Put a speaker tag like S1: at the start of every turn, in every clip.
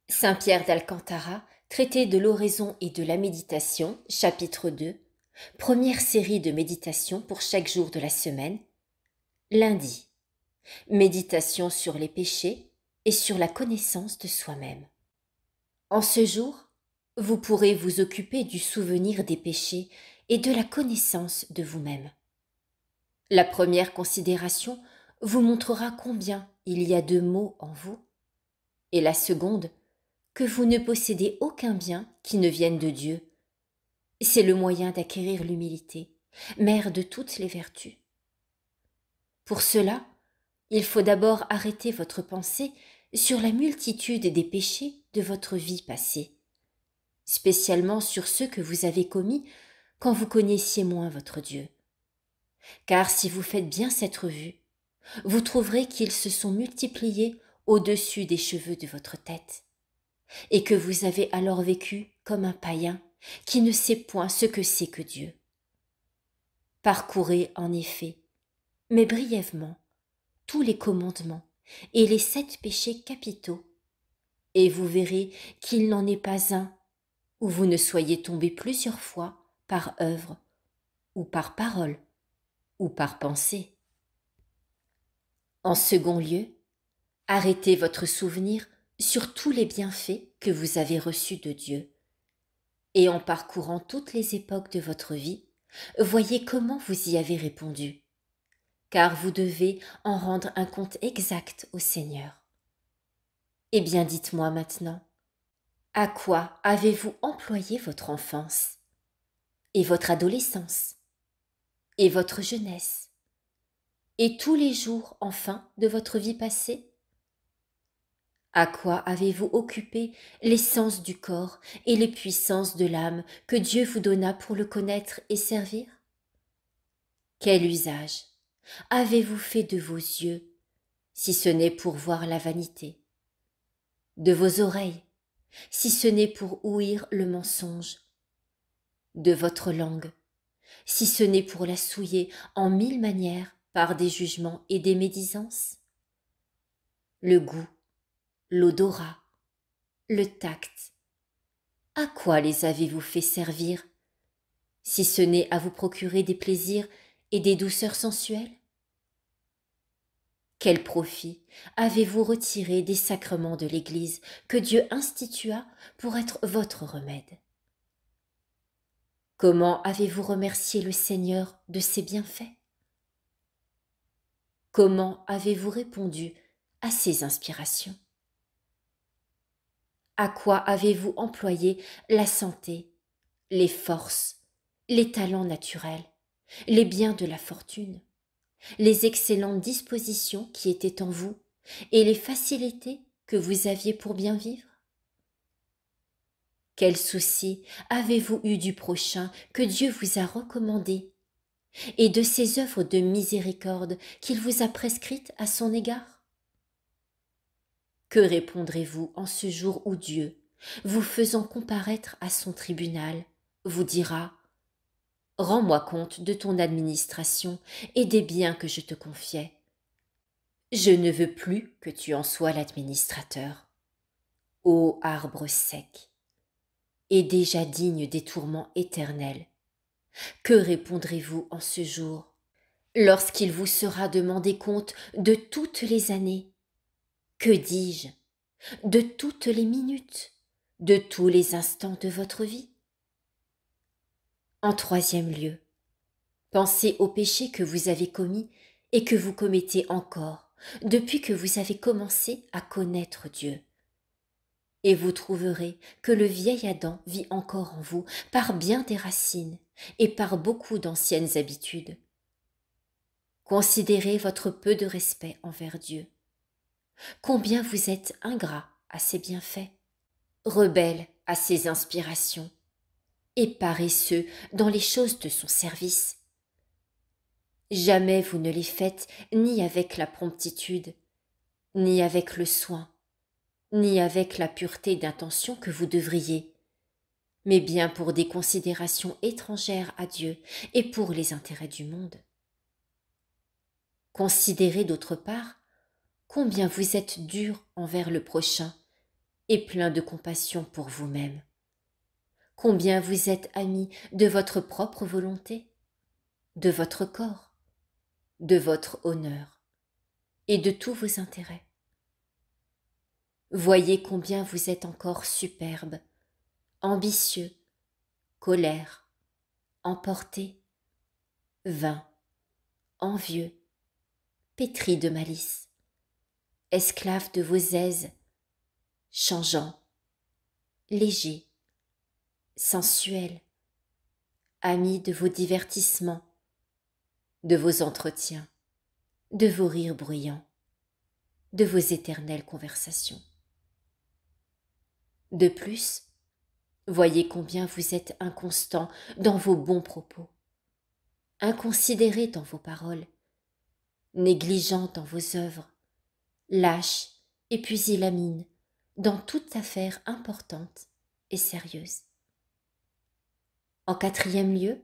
S1: Saint Pierre d'Alcantara, traité de l'oraison et de la méditation, chapitre 2, première série de méditations pour chaque jour de la semaine. Lundi, méditation sur les péchés et sur la connaissance de soi-même. En ce jour, vous pourrez vous occuper du souvenir des péchés et de la connaissance de vous-même. La première considération vous montrera combien il y a de maux en vous, et la seconde, que vous ne possédez aucun bien qui ne vienne de Dieu. C'est le moyen d'acquérir l'humilité, mère de toutes les vertus. Pour cela, il faut d'abord arrêter votre pensée sur la multitude des péchés de votre vie passée, spécialement sur ceux que vous avez commis quand vous connaissiez moins votre Dieu. Car si vous faites bien cette revue, vous trouverez qu'ils se sont multipliés au-dessus des cheveux de votre tête, et que vous avez alors vécu comme un païen qui ne sait point ce que c'est que Dieu. Parcourez en effet, mais brièvement, tous les commandements et les 7 péchés capitaux, et vous verrez qu'il n'en est pas un où vous ne soyez tombé plusieurs fois par œuvre, ou par parole, ou par pensée. En second lieu, arrêtez votre souvenir sur tous les bienfaits que vous avez reçus de Dieu. Et en parcourant toutes les époques de votre vie, voyez comment vous y avez répondu, car vous devez en rendre un compte exact au Seigneur. Eh bien, dites-moi maintenant, à quoi avez-vous employé votre enfance, et votre adolescence, et votre jeunesse, et tous les jours, enfin, de votre vie passée? À quoi avez-vous occupé l'essence du corps et les puissances de l'âme que Dieu vous donna pour le connaître et servir? Quel usage avez-vous fait de vos yeux, si ce n'est pour voir la vanité? De vos oreilles, si ce n'est pour ouïr le mensonge? De votre langue, si ce n'est pour la souiller en 1000 manières par des jugements et des médisances? Le goût, l'odorat, le tact, à quoi les avez-vous fait servir, si ce n'est à vous procurer des plaisirs et des douceurs sensuelles? Quel profit avez-vous retiré des sacrements de l'Église que Dieu institua pour être votre remède? Comment avez-vous remercié le Seigneur de ses bienfaits? Comment avez-vous répondu à ses inspirations? À quoi avez-vous employé la santé, les forces, les talents naturels, les biens de la fortune, les excellentes dispositions qui étaient en vous et les facilités que vous aviez pour bien vivre? Quel souci avez-vous eu du prochain que Dieu vous a recommandé et de ses œuvres de miséricorde qu'il vous a prescrites à son égard? Que répondrez-vous en ce jour où Dieu, vous faisant comparaître à son tribunal, vous dira: rends-moi compte de ton administration et des biens que je te confiais. Je ne veux plus que tu en sois l'administrateur. Ô arbre sec, et déjà digne des tourments éternels, que répondrez-vous en ce jour, lorsqu'il vous sera demandé compte de toutes les années? Que dis-je? De toutes les minutes, de tous les instants de votre vie? En troisième lieu, pensez aux péchés que vous avez commis et que vous commettez encore depuis que vous avez commencé à connaître Dieu. Et vous trouverez que le vieil Adam vit encore en vous par bien des racines et par beaucoup d'anciennes habitudes. Considérez votre peu de respect envers Dieu. Combien vous êtes ingrat à ses bienfaits, rebelle à ses inspirations, et paresseux dans les choses de son service. Jamais vous ne les faites ni avec la promptitude, ni avec le soin, ni avec la pureté d'intention que vous devriez, mais bien pour des considérations étrangères à Dieu et pour les intérêts du monde. Considérez d'autre part combien vous êtes dur envers le prochain et plein de compassion pour vous-même. Combien vous êtes ami de votre propre volonté, de votre corps, de votre honneur et de tous vos intérêts. Voyez combien vous êtes encore superbe, ambitieux, colère, emporté, vain, envieux, pétri de malice, esclave de vos aises, changeant, léger, sensuel, ami de vos divertissements, de vos entretiens, de vos rires bruyants, de vos éternelles conversations. De plus, voyez combien vous êtes inconstant dans vos bons propos, inconsidéré dans vos paroles, négligent dans vos œuvres, lâche et pusillanime dans toute affaire importante et sérieuse. En quatrième lieu,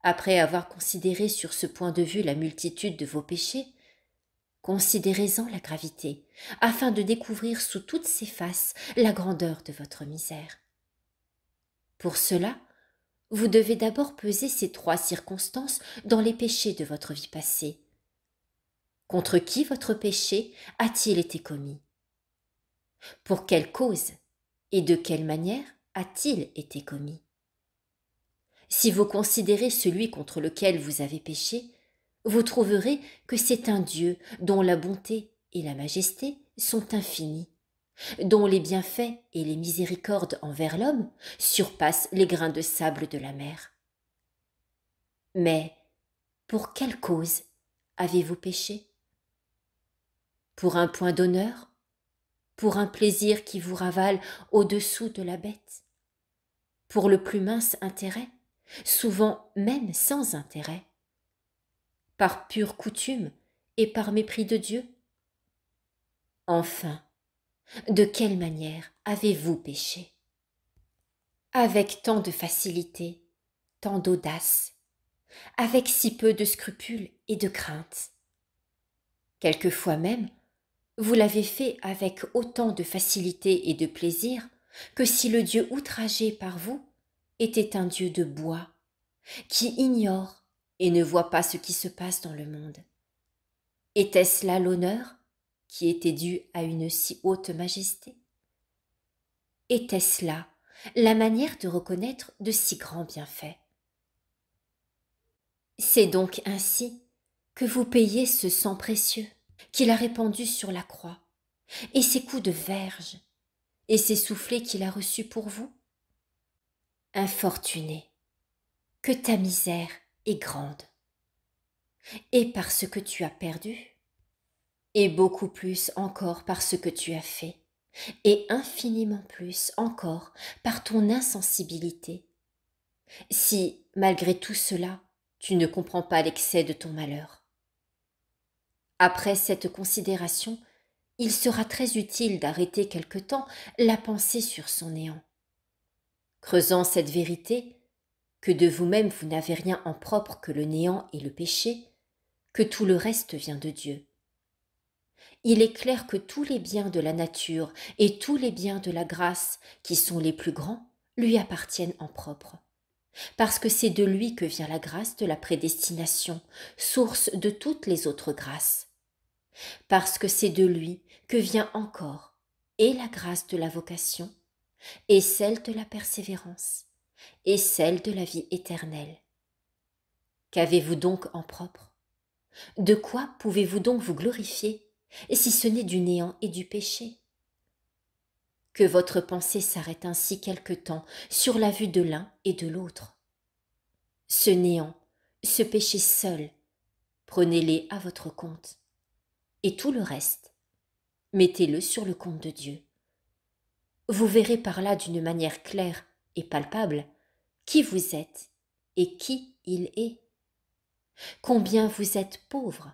S1: après avoir considéré sur ce point de vue la multitude de vos péchés, considérez-en la gravité, afin de découvrir sous toutes ses faces la grandeur de votre misère. Pour cela, vous devez d'abord peser ces 3 circonstances dans les péchés de votre vie passée. Contre qui votre péché a-t-il été commis? Pour quelle cause et de quelle manière a-t-il été commis? Si vous considérez celui contre lequel vous avez péché, vous trouverez que c'est un Dieu dont la bonté et la majesté sont infinies, dont les bienfaits et les miséricordes envers l'homme surpassent les grains de sable de la mer. Mais pour quelle cause avez-vous péché? Pour un point d'honneur? Pour un plaisir qui vous ravale au-dessous de la bête? Pour le plus mince intérêt, souvent même sans intérêt? Par pure coutume et par mépris de Dieu? Enfin, de quelle manière avez-vous péché? Avec tant de facilité, tant d'audace, avec si peu de scrupules et de crainte. Quelquefois même, vous l'avez fait avec autant de facilité et de plaisir que si le Dieu outragé par vous était un Dieu de bois, qui ignore et ne voit pas ce qui se passe dans le monde. Était-ce là l'honneur qui était dû à une si haute majesté? Était-ce là la manière de reconnaître de si grands bienfaits? C'est donc ainsi que vous payez ce sang précieux qu'il a répandu sur la croix, et ces coups de verge, et ces soufflets qu'il a reçus pour vous? Infortuné, que ta misère est grande, et parce que tu as perdu, et beaucoup plus encore par ce que tu as fait, et infiniment plus encore par ton insensibilité. Si, malgré tout cela, tu ne comprends pas l'excès de ton malheur. Après cette considération, il sera très utile d'arrêter quelque temps la pensée sur son néant. Creusant cette vérité, que de vous-même vous n'avez rien en propre que le néant et le péché, que tout le reste vient de Dieu. Il est clair que tous les biens de la nature et tous les biens de la grâce, qui sont les plus grands, lui appartiennent en propre. Parce que c'est de lui que vient la grâce de la prédestination, source de toutes les autres grâces. Parce que c'est de lui que vient encore et la grâce de la vocation, et celle de la persévérance, et celle de la vie éternelle. Qu'avez-vous donc en propre? De quoi pouvez-vous donc vous glorifier, si ce n'est du néant et du péché? Que votre pensée s'arrête ainsi quelque temps sur la vue de l'un et de l'autre. Ce néant, ce péché seul, prenez-les à votre compte. Et tout le reste, mettez-le sur le compte de Dieu. Vous verrez par là d'une manière claire et palpable qui vous êtes et qui il est. Combien vous êtes pauvre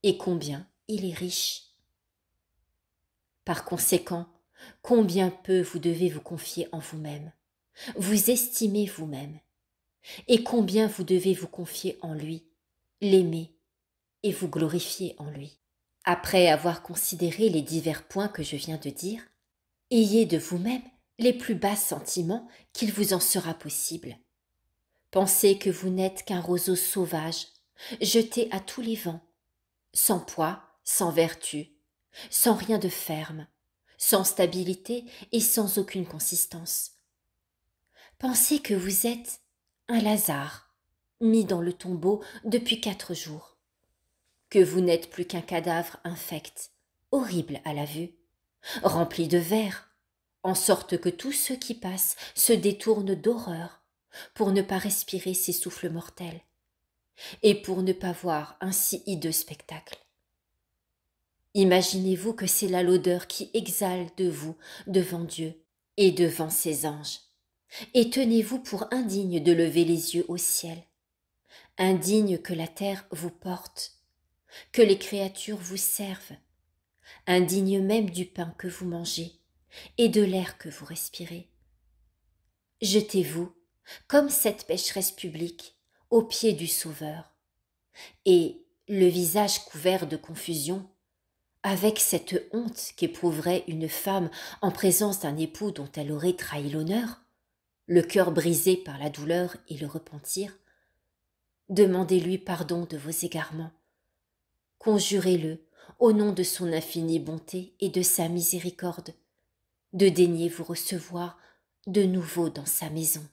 S1: et combien il est riche. Par conséquent, combien peu vous devez vous confier en vous-même, vous estimer vous-même, et combien vous devez vous confier en lui, l'aimer et vous glorifier en lui. Après avoir considéré les divers points que je viens de dire, Ayez de vous-même les plus bas sentiments qu'il vous en sera possible. Pensez que vous n'êtes qu'un roseau sauvage, jeté à tous les vents, sans poids, sans vertu, sans rien de ferme, sans stabilité et sans aucune consistance. Pensez que vous êtes un Lazare, mis dans le tombeau depuis 4 jours, que vous n'êtes plus qu'un cadavre infect, horrible à la vue, rempli de vers, en sorte que tous ceux qui passent se détournent d'horreur pour ne pas respirer ces souffles mortels, et pour ne pas voir un si hideux spectacle. Imaginez-vous que c'est là l'odeur qui exhale de vous devant Dieu et devant ses anges, et tenez-vous pour indigne de lever les yeux au ciel, indigne que la terre vous porte, que les créatures vous servent, indigne même du pain que vous mangez et de l'air que vous respirez. Jetez-vous, comme cette pécheresse publique, aux pieds du Sauveur, et, le visage couvert de confusion, avec cette honte qu'éprouverait une femme en présence d'un époux dont elle aurait trahi l'honneur, le cœur brisé par la douleur et le repentir, demandez-lui pardon de vos égarements, conjurez-le au nom de son infinie bonté et de sa miséricorde, de daigner vous recevoir de nouveau dans sa maison.